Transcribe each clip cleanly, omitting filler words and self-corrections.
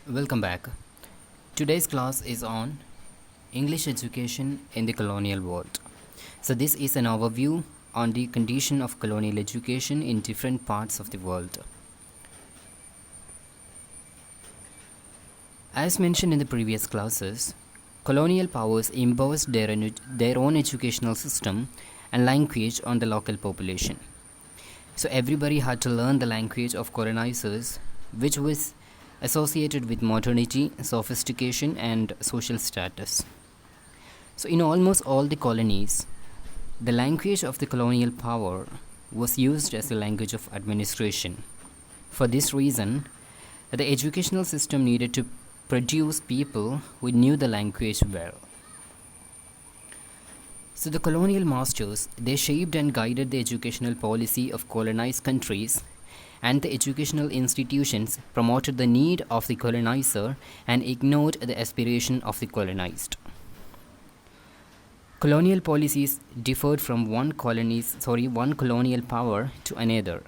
Welcome back. Today's class is on English education in the colonial world. So, this is an overview on the condition of colonial education in different parts of the world. As mentioned in the previous classes, colonial powers imposed their own educational system and language on the local population. So, everybody had to learn the language of colonizers, which was associated with modernity, sophistication, and social status. So, in almost all the colonies, the language of the colonial power was used as a language of administration. For this reason, the educational system needed to produce people who knew the language well. So the colonial masters, they shaped and guided the educational policy of colonized countries, and the educational institutions promoted the need of the colonizer and ignored the aspiration of the colonized. Colonial policies differed from one colonial power to another.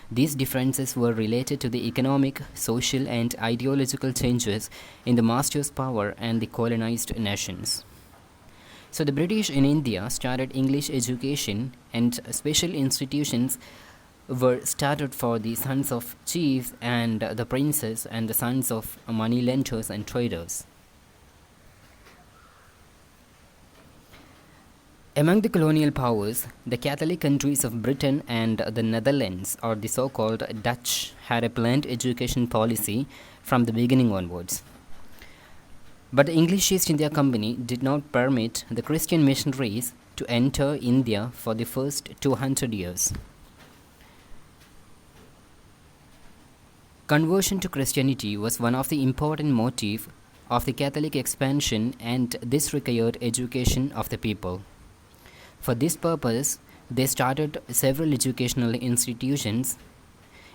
These differences were related to the economic, social, and ideological changes in the master's power and the colonized nations. So the British in India started English education, and special institutions were started for the sons of chiefs and the princes and the sons of money lenders and traders. Among the colonial powers, the Catholic countries of Britain and the Netherlands, or the so called Dutch, had a planned education policy from the beginning onwards. But the English East India Company did not permit the Christian missionaries to enter India for the first 200 years. Conversion to Christianity was one of the important motifs of the Catholic expansion, and this required education of the people. For this purpose, they started several educational institutions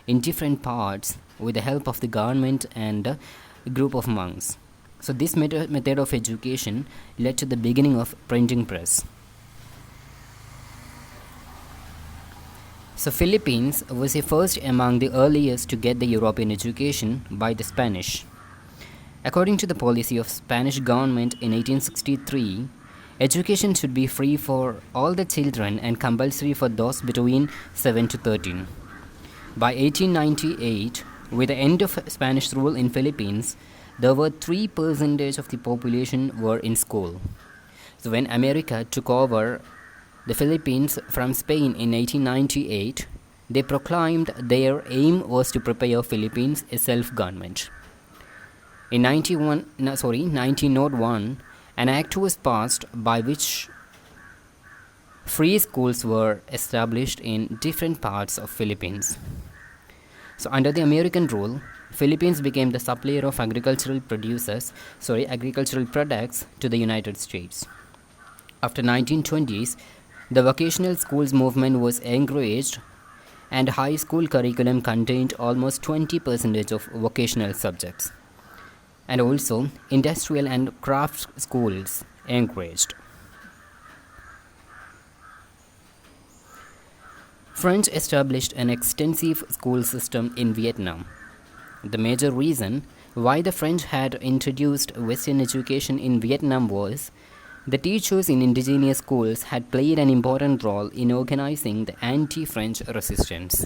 in different parts with the help of the government and a group of monks. So this method of education led to the beginning of printing press. So Philippines was the first among the earliest to get the European education by the Spanish. According to the policy of Spanish government in 1863, education should be free for all the children and compulsory for those between 7 to 13. By 1898, with the end of Spanish rule in Philippines, there were 3% of the population were in school. So when America took over the Philippines from Spain in 1898, they proclaimed their aim was to prepare Philippines a self-government. In 1901, an act was passed by which free schools were established in different parts of Philippines. So under the American rule, Philippines became the supplier of agricultural products to the United States. After 1920s, the vocational schools movement was encouraged, and high school curriculum contained almost 20% of vocational subjects. And also, industrial and craft schools encouraged. French established an extensive school system in Vietnam. The major reason why the French had introduced Western education in Vietnam was the teachers in indigenous schools had played an important role in organizing the anti-French resistance.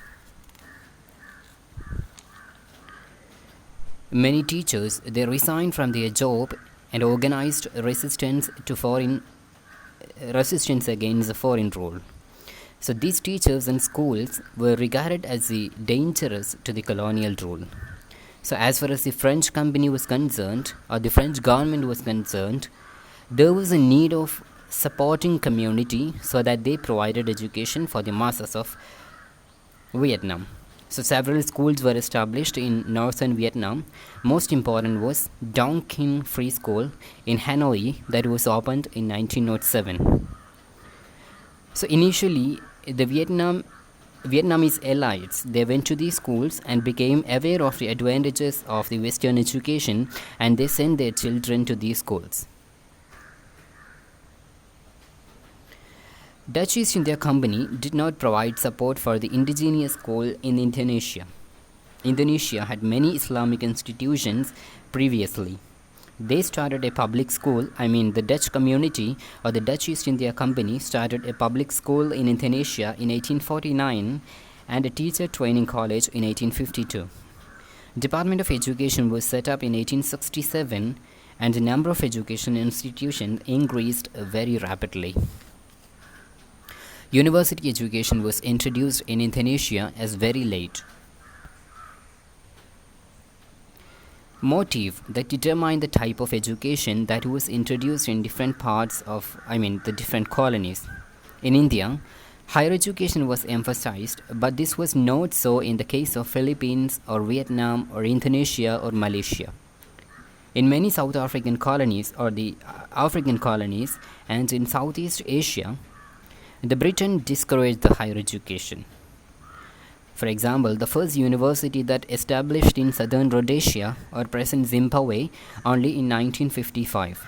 Many teachers, they resigned from their job and organized resistance against the foreign rule. So these teachers and schools were regarded as dangerous to the colonial rule. So as far as the French company was concerned, or the French government was concerned, there was a need of supporting community so that they provided education for the masses of Vietnam. So several schools were established in northern Vietnam. Most important was Dong Kinh Free School in Hanoi that was opened in 1907. So initially, the Vietnamese elites, they went to these schools and became aware of the advantages of the Western education, and they sent their children to these schools. Dutch East India Company did not provide support for the indigenous school in Indonesia. Indonesia had many Islamic institutions previously. They started a public school, the Dutch community or the Dutch East India Company started a public school in Indonesia in 1849 and a teacher training college in 1852. Department of Education was set up in 1867 and the number of education institutions increased very rapidly. University education was introduced in Indonesia as very late. Motive that determined the type of education that was introduced in different parts of, the different colonies. In India, higher education was emphasized, but this was not so in the case of Philippines or Vietnam or Indonesia or Malaysia. In many South African colonies or the African colonies and in Southeast Asia, the Britain discouraged the higher education. For example, the first university that established in southern Rhodesia or present Zimbabwe only in 1955.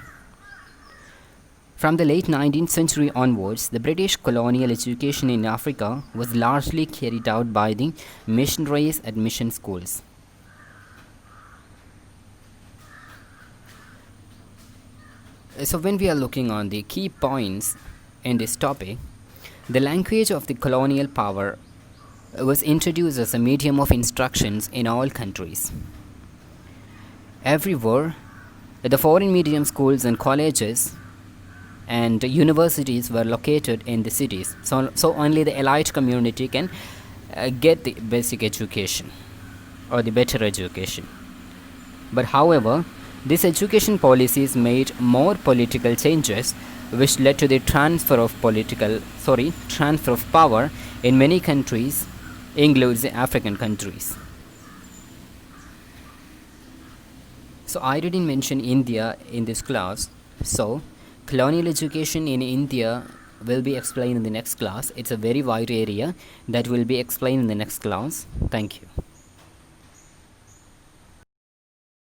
From the late 19th century onwards, the British colonial education in Africa was largely carried out by the missionaries at mission schools. So when we are looking on the key points in this topic, the language of the colonial power was introduced as a medium of instructions in all countries. Everywhere, the foreign medium schools and colleges and universities were located in the cities. So only the elite community can get the basic education or the better education. But however, these education policies made more political changes which led to the transfer of power in many countries, includes the African countries. So I didn't mention India in this class. So colonial education in India will be explained in the next class. It's a very wide area that will be explained in the next class. Thank you.